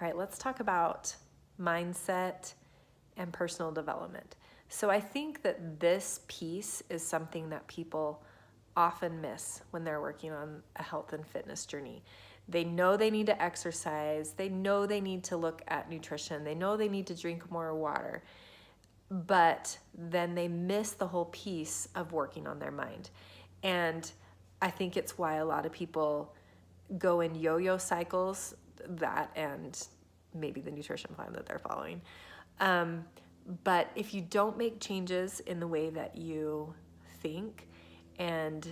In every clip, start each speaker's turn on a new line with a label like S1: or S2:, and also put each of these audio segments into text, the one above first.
S1: All right, let's talk about mindset and personal development. So I think that this piece is something that people often miss when they're working on a health and fitness journey. They know they need to exercise, they know they need to look at nutrition, they know they need to drink more water, but then they miss the whole piece of working on their mind. And I think it's why a lot of people go in yo-yo cycles, that and maybe the nutrition plan that they're following. But if you don't make changes in the way that you think, and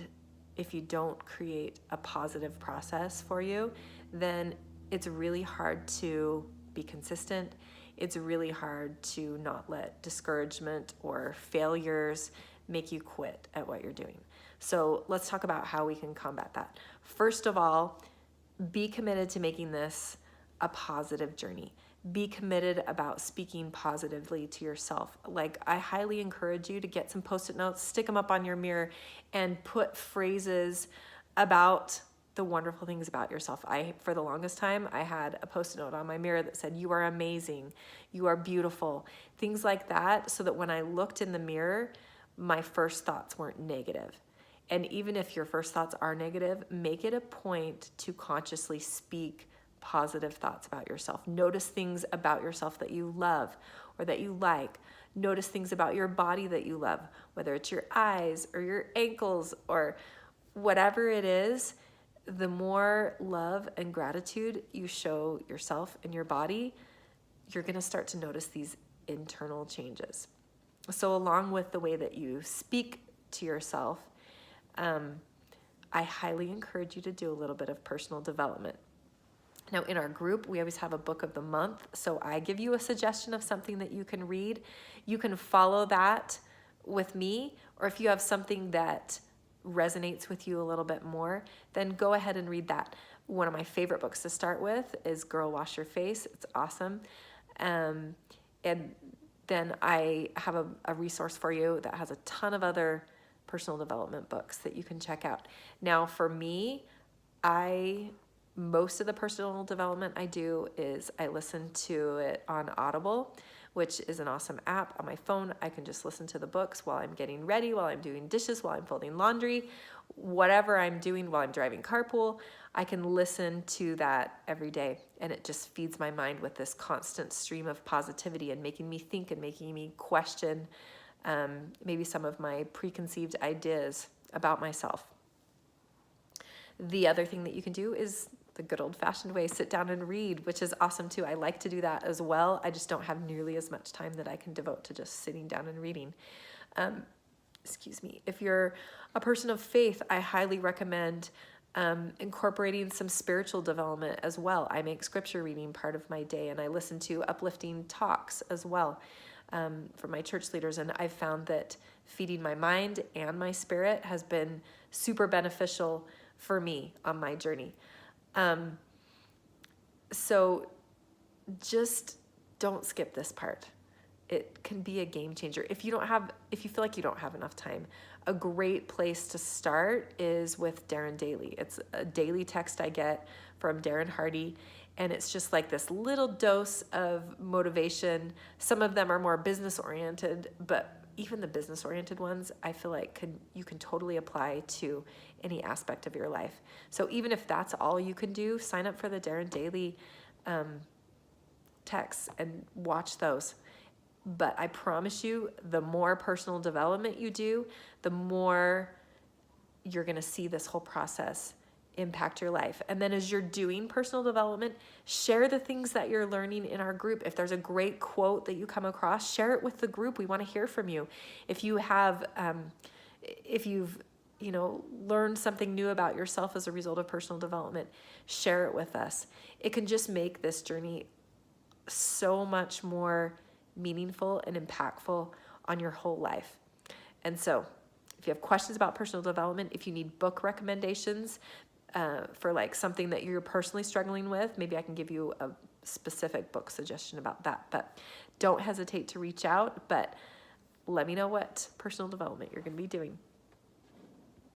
S1: if you don't create a positive process for you, then it's really hard to be consistent. It's really hard to not let discouragement or failures make you quit at what you're doing. So let's talk about how we can combat that. First of all, be committed to making this a positive journey. Be committed about speaking positively to yourself. Like, I highly encourage you to get some Post-it notes, stick them up on your mirror, and put phrases about the wonderful things about yourself. For the longest time, I had a Post-it note on my mirror that said, "You are amazing, you are beautiful," things like that, so that when I looked in the mirror, my first thoughts weren't negative. And even if your first thoughts are negative, make it a point to consciously speak positive thoughts about yourself. Notice things about yourself that you love or that you like. Notice things about your body that you love, whether it's your eyes or your ankles or whatever it is. The more love and gratitude you show yourself and your body, you're going to start to notice these internal changes. So along with the way that you speak to yourself, I highly encourage you to do a little bit of personal development. Now, in our group, we always have a book of the month. So I give you a suggestion of something that you can read. You can follow that with me, or if you have something that resonates with you a little bit more, then go ahead and read that. One of my favorite books to start with is Girl Wash Your Face. It's awesome. And then I have a resource for you that has a ton of other personal development books that you can check out. Now, for me, most of the personal development I do is I listen to it on Audible, which is an awesome app on my phone. I can just listen to the books while I'm getting ready, while I'm doing dishes, while I'm folding laundry, whatever I'm doing while I'm driving carpool. I can listen to that every day, and it just feeds my mind with this constant stream of positivity and making me think and making me question maybe some of my preconceived ideas about myself. The other thing that you can do is the good old-fashioned way, sit down and read, which is awesome too. I like to do that as well. I just don't have nearly as much time that I can devote to just sitting down and reading. Excuse me. If you're a person of faith, I highly recommend incorporating some spiritual development as well. I make scripture reading part of my day, and I listen to uplifting talks as well from my church leaders. And I've found that feeding my mind and my spirit has been super beneficial for me on my journey. So just don't skip this part. It can be a game changer. If you feel like you don't have enough time, a great place to start is with Darren Daily. It's a daily text I get from Darren Hardy, and it's just like this little dose of motivation. Some of them are more business oriented, but even the business oriented ones, I feel like you can totally apply to any aspect of your life. So even if that's all you can do, sign up for the Darren Daily texts and watch those. But I promise you, the more personal development you do, the more you're going to see this whole process impact your life. And then as you're doing personal development, share the things that you're learning in our group. If there's a great quote that you come across, share it with the group. We want to hear from you. If you have, if you've, learned something new about yourself as a result of personal development, share it with us. It can just make this journey so much more meaningful and impactful on your whole life. And so if you have questions about personal development, if you need book recommendations for like something that you're personally struggling with, maybe I can give you a specific book suggestion about that. But don't hesitate to reach out, but let me know what personal development you're going to be doing.